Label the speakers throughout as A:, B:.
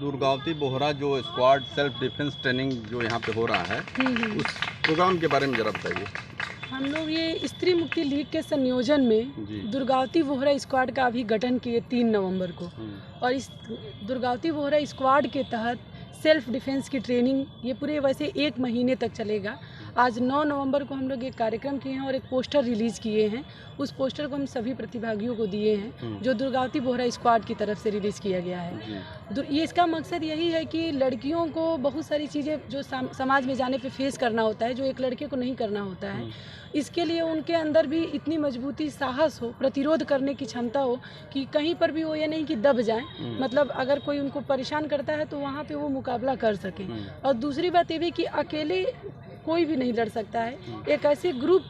A: दुर्गावती बोहरा जो squad self defence training जो यहाँ पे हो रहा है, उस प्रोग्राम के बारे में जरा बताइए।
B: हम लोग ये स्त्री मुक्ति लीग के संयोजन में दुर्गावती बोहरा स्क्वाड का अभी गठन किए 3 नवंबर को। और इस दुर्गावती बोहरा स्क्वाड के तहत सेल्फ डिफेंस की ट्रेनिंग ये पूरे वैसे 1 महीने तक चलेगा। आज 9 नवंबर को हम लोग एक कार्यक्रम किए हैं और एक पोस्टर रिलीज़ किए हैं। उस पोस्टर को हम सभी प्रतिभागियों को दिए हैं, जो दुर्गावती बोहरा स्क्वाड की तरफ से रिलीज़ किया गया है। ये इसका मकसद यही है कि लड़कियों को बहुत सारी चीज़ें जो समाज में जाने पे फेस करना होता है, जो एक लड़के को नहीं करना होता है, इसके लिए उनके अंदर भी इतनी मजबूती, साहस हो, प्रतिरोध करने की क्षमता हो कि कहीं पर भी वो ये नहीं कि दब जाएं। मतलब अगर कोई उनको परेशान करता है तो वहाँ पे वो मुकाबला कर सकें। और दूसरी बात ये भी कि अकेले कोई भी नहीं लड़ सकता है। एक ऐसे ग्रुप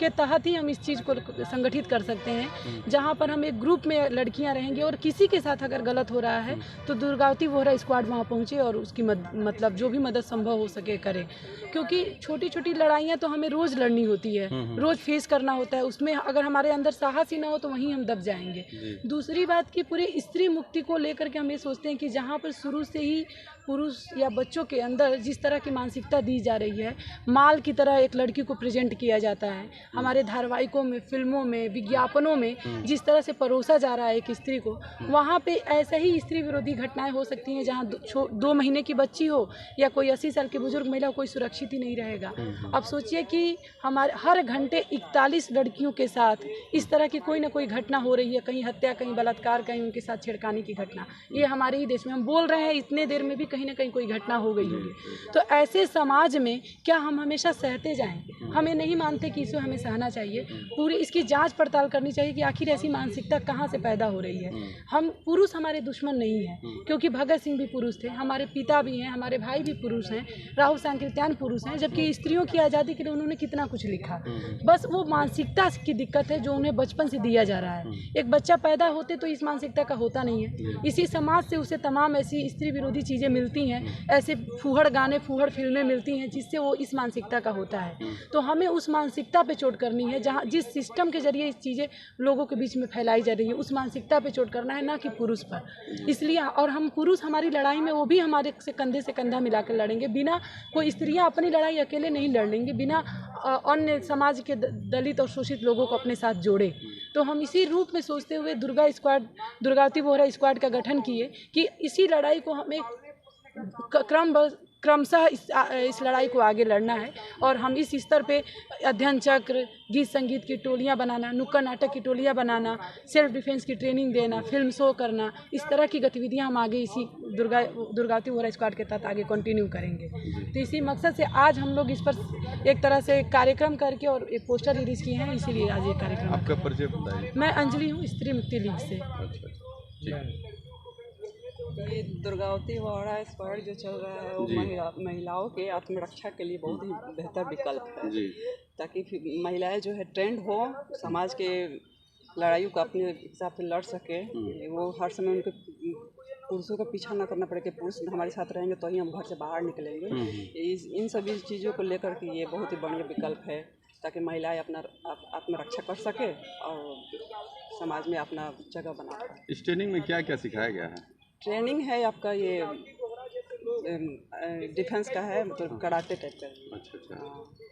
B: के तहत ही हम इस चीज़ को संगठित कर सकते हैं, जहाँ पर हम एक ग्रुप में लड़कियां रहेंगे और किसी के साथ अगर गलत हो रहा है तो दुर्गावती बोहरा स्क्वाड वहाँ पहुँचे और उसकी मतलब जो भी मदद संभव हो सके करे। क्योंकि छोटी छोटी लड़ाइयाँ तो हमें रोज़ लड़नी होती है, रोज़ फेस करना होता है। उसमें अगर हमारे अंदर साहस ही ना हो तो वहीं हम दब जाएंगे। दूसरी बात कि पूरे स्त्री मुक्ति को लेकर के हम ये सोचते हैं कि जहाँ पर शुरू से ही पुरुष या बच्चों के अंदर जिस तरह की मानसिकता दी जा रही है, माल की तरह एक लड़की को प्रेजेंट किया जाता है, हमारे धारावाहिकों में, फिल्मों में, विज्ञापनों में जिस तरह से परोसा जा रहा है एक स्त्री को, वहाँ पे ऐसे ही स्त्री विरोधी घटनाएं हो सकती हैं जहाँ 2 महीने की बच्ची हो या कोई 80 साल की बुजुर्ग महिला, कोई सुरक्षित ही नहीं रहेगा। अब सोचिए कि हमारे हर घंटे 41 लड़कियों के साथ इस तरह की कोई ना कोई घटना हो रही है, कहीं हत्या, कहीं बलात्कार, कहीं उनके साथ छेड़खानी की घटना। ये हमारे ही देश में, हम बोल रहे हैं इतने देर में भी कहीं ना कहीं कोई घटना हो गई होगी। तो ऐसे समाज में क्या हम हमेशा सहते जाएं? हमें नहीं मानते कि इसे हमें सहना चाहिए। पूरी इसकी जांच पड़ताल करनी चाहिए कि आखिर ऐसी मानसिकता कहाँ से पैदा हो रही है। हम पुरुष हमारे दुश्मन नहीं हैं, क्योंकि भगत सिंह भी पुरुष थे, हमारे पिता भी हैं, हमारे भाई भी पुरुष हैं, राहुल सांकृत्यायन पुरुष हैं, जबकि स्त्रियों की आज़ादी के लिए उन्होंने कितना कुछ लिखा। बस वो मानसिकता की दिक्कत है जो उन्हें बचपन से दिया जा रहा है। एक बच्चा पैदा होते तो इस मानसिकता का होता नहीं है। इसी समाज से उसे तमाम ऐसी स्त्री विरोधी चीज़ें मिलती हैं, ऐसे फूहड़ गाने, फूहड़ फिल्में मिलती हैं जिससे वो इस मानसिकता का होता है। तो हमें उस मानसिकता पे चोट करनी है, जहाँ जिस सिस्टम के जरिए इस चीज़ें लोगों के बीच में फैलाई जा रही है, उस मानसिकता पे चोट करना है, ना कि पुरुष पर। इसलिए और हम पुरुष हमारी लड़ाई में वो भी हमारे से कंधे से कंधा मिलाकर लड़ेंगे। बिना कोई स्त्रियाँ अपनी लड़ाई अकेले नहीं लड़ लेंगी, बिना अन्य समाज के दलित और शोषित लोगों को अपने साथ जोड़े। तो हम इसी रूप में सोचते हुए दुर्गावती बोहरा स्क्वाड का गठन किए कि इसी लड़ाई को हमें क्रमशः इस लड़ाई को आगे लड़ना है। और हम इस स्तर पे अध्ययन चक्र, गीत संगीत की टोलियां बनाना, नुक्कड़ नाटक की टोलियां बनाना, सेल्फ डिफेंस की ट्रेनिंग देना, फिल्म शो करना, इस तरह की गतिविधियां हम आगे इसी दुर्गावती बोहरा स्क्वाड के तहत आगे कंटिन्यू करेंगे। तो इसी मकसद से आज हम लोग इस पर एक तरह से कार्यक्रम करके और एक पोस्टर रिलीज किए हैं, इसीलिए आज ये कार्यक्रम।
A: आपका परिचय बताइए।
B: मैं अंजलि हूँ, स्त्री मुक्ति लीग से।
C: ये दुर्गावती बोहरा स्क्वाड जो चल रहा है वो महिलाओं के आत्मरक्षा के लिए बहुत ही बेहतर विकल्प है, ताकि महिलाएं जो है ट्रेंड हो, समाज के लड़ाइयों का अपने हिसाब से लड़ सके। वो हर समय उनके पुरुषों का पीछा ना करना पड़े कि पुरुष हमारे साथ रहेंगे तो ही हम घर से बाहर निकलेंगे। इन सभी चीज़ों को लेकर के ये बहुत ही बढ़िया विकल्प है, ताकि महिलाएं अपना आत्मरक्षा कर सके और समाज में अपना जगह बना पाए।
A: इस ट्रेनिंग में क्या क्या सिखाया गया है?
C: ट्रेनिंग है आपका ये डिफेंस का है, मतलब कराटे टाइप का।
A: अच्छा।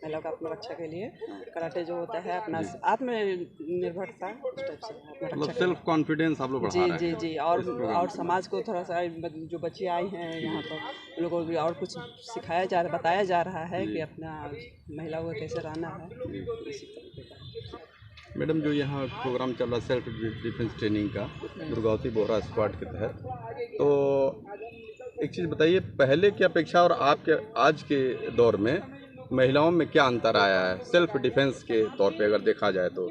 C: महिलाओं का आत्मरक्षा के लिए कराटे जो होता है, अपना आत्मनिर्भरता उस टाइप से
A: मतलब सेल्फ कॉन्फिडेंस आप लोग बढ़ा रहे हैं।
C: जी। और समाज को थोड़ा सा जो बच्चे आई हैं यहाँ पर, उन लोगों को भी और कुछ सिखाया जा रहा, बताया जा रहा है कि अपना महिलाओं को कैसे रहना है, इसी तरीके का।
A: मैडम, जो यहाँ प्रोग्राम चल रहा है सेल्फ डिफेंस ट्रेनिंग का दुर्गावती बोहरा स्क्वाड के तहत, तो एक चीज़ बताइए, पहले की अपेक्षा और आपके आज के दौर में महिलाओं में क्या अंतर आया है सेल्फ डिफेंस के तौर पे अगर देखा जाए तो?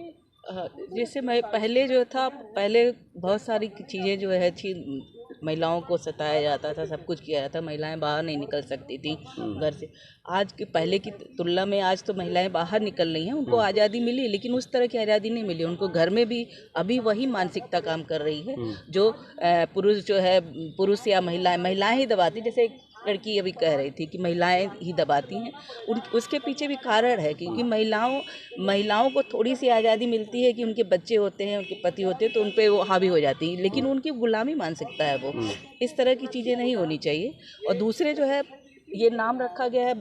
D: जैसे मैं पहले जो था, पहले बहुत सारी चीज़ें जो है थी, महिलाओं को सताया जाता था, सब कुछ किया जाता था, महिलाएं बाहर नहीं निकल सकती थी घर से। आज के पहले की तुलना में आज तो महिलाएं बाहर निकल रही हैं, उनको आज़ादी मिली, लेकिन उस तरह की आज़ादी नहीं मिली उनको। घर में भी अभी वही मानसिकता काम कर रही है जो पुरुष जो है, पुरुष या महिलाएं ही दबाती। जैसे लड़की अभी कह रही थी कि महिलाएं ही दबाती हैं, उसके पीछे भी कारण है, क्योंकि महिलाओं को थोड़ी सी आज़ादी मिलती है कि उनके बच्चे होते हैं, उनके पति होते हैं, तो उन पे वो हावी हो जाती है, लेकिन उनकी गुलामी मानसिकता है वो। इस तरह की चीज़ें नहीं होनी चाहिए। और दूसरे जो है, ये नाम रखा गया है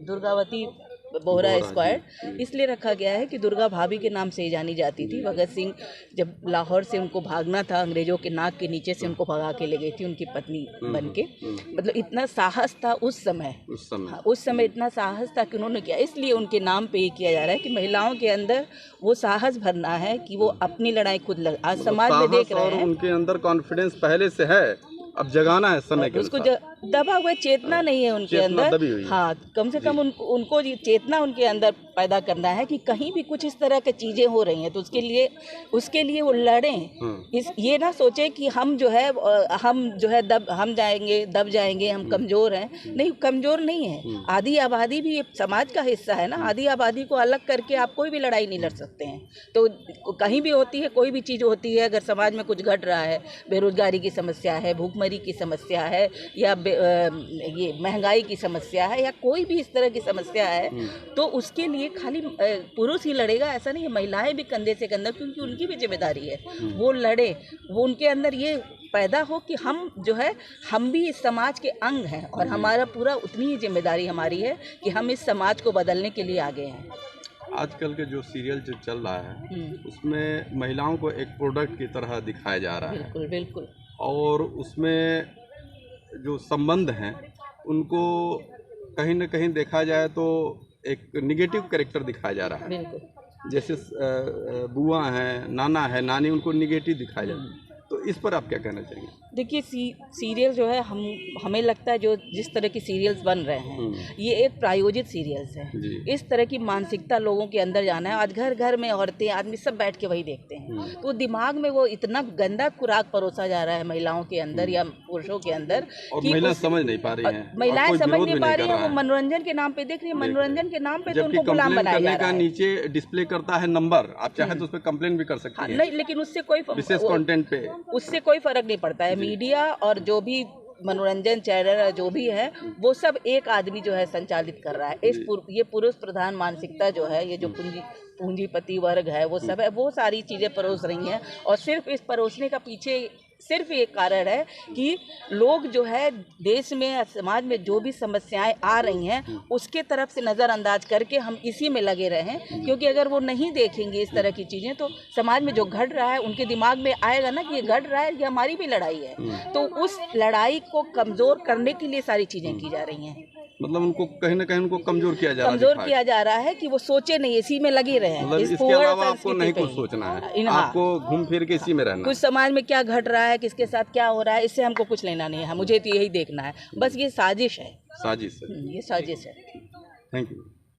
D: दुर्गावती बोहरा स्क्वाड, इसलिए रखा गया है कि दुर्गा भाभी के नाम से ही जानी जाती थी। भगत सिंह जब लाहौर से उनको भागना था, अंग्रेजों के नाक के नीचे से उनको भगा के ले गई थी उनकी पत्नी बन के। मतलब इतना साहस था उस समय इतना साहस था कि उन्होंने किया, इसलिए उनके नाम पे ये किया जा रहा है कि महिलाओं के अंदर वो साहस भरना है कि वो अपनी लड़ाई खुद लड़। आज समाज में देख रहे हैं
A: उनके अंदर कॉन्फिडेंस पहले से है, अब जगाना है समय के
D: उसको दबा हुआ चेतना नहीं है उनके अंदर। हाँ, कम से कम उनको चेतना उनके अंदर पैदा करना है कि कहीं भी कुछ इस तरह की चीजें हो रही हैं तो उसके लिए वो लड़ें। ये ना सोचे कि हम जो है हम दब जाएंगे, हम कमजोर हैं। नहीं, कमजोर नहीं है। आधी आबादी भी समाज का हिस्सा है ना। आधी आबादी को अलग करके आप कोई भी लड़ाई नहीं लड़ सकते हैं। तो कहीं भी होती है, कोई भी चीज़ होती है, अगर समाज में कुछ घट रहा है, बेरोजगारी की समस्या है, भूखमरी की समस्या है, या ये महंगाई की समस्या है, या कोई भी इस तरह की समस्या है, तो उसके लिए खाली पुरुष ही लड़ेगा ऐसा नहीं है। महिलाएं भी कंधे से कंधा, क्योंकि उनकी भी जिम्मेदारी है, वो लड़े। वो उनके अंदर ये पैदा हो कि हम भी इस समाज के अंग हैं और हमारा पूरा उतनी ही जिम्मेदारी हमारी है कि हम इस समाज को बदलने के लिए आगे हैं।
A: आजकल के जो सीरियल जो चल रहा है उसमें महिलाओं को एक प्रोडक्ट की तरह दिखाया जा रहा है।
D: बिल्कुल बिल्कुल।
A: और उसमें जो संबंध हैं उनको कहीं ना कहीं देखा जाए तो एक निगेटिव कैरेक्टर दिखाया जा रहा है।
D: बिल्कुल।
A: जैसे बुआ हैं, नाना है, नानी, उनको निगेटिव दिखाया जाता है। तो इस पर आप क्या कहना चाहेंगे?
D: देखिए, सीरियल जो है हमें लगता है जो जिस तरह की सीरियल्स बन रहे हैं ये एक प्रायोजित सीरियल्स हैं। इस तरह की मानसिकता लोगों के अंदर जाना है। आज घर घर में औरतें आदमी सब बैठ के वही देखते हैं, तो दिमाग में वो इतना गंदा खुराक परोसा जा रहा है महिलाओं के अंदर या पुरुषों के अंदर,
A: और महिलाएं समझ नहीं पा रही हैं।
D: महिलाएं समझ नहीं पा रही हैं, वो मनोरंजन के नाम पे देख रही है। मनोरंजन के नाम पे तो उनको गुलाम बनाया जा रहा है।
A: नीचे डिस्प्ले करता है नंबर, आप चाहे तो उस पर कंप्लेन भी कर सकते हैं।
D: नहीं, लेकिन उससे कोई
A: विशेष कंटेंट पे
D: उससे कोई फर्क नहीं पड़ता है। मीडिया और जो भी मनोरंजन चैनल जो भी है वो सब एक आदमी जो है संचालित कर रहा है। ये पुरुष प्रधान मानसिकता जो है, ये जो पूंजीपति वर्ग है, वो सब है, वो सारी चीज़ें परोस रही हैं। और सिर्फ इस परोसने का पीछे सिर्फ एक कारण है कि लोग जो है देश में समाज में जो भी समस्याएं आ रही हैं उसके तरफ से नज़रअंदाज करके हम इसी में लगे रहें। क्योंकि अगर वो नहीं देखेंगे इस तरह की चीज़ें तो समाज में जो घट रहा है उनके दिमाग में आएगा ना कि ये घट रहा है, ये हमारी भी लड़ाई है। तो उस लड़ाई को कमज़ोर करने के लिए सारी चीज़ें की जा रही हैं।
A: मतलब उनको कहीं ना कहीं उनको कमजोर किया
D: जा रहा है कि वो सोचे नहीं, इसी में लगे रहे।
A: मतलब इसके अलावा आपको नहीं कुछ सोचना है, आपको घूम फिर के इसी में रहना।
D: कुछ समाज में क्या घट रहा है, किसके साथ क्या हो रहा है, इससे हमको कुछ लेना नहीं है। मुझे तो यही देखना है, बस ये साजिश है।
A: साजिश है,
D: ये साजिश है।
A: Thank you.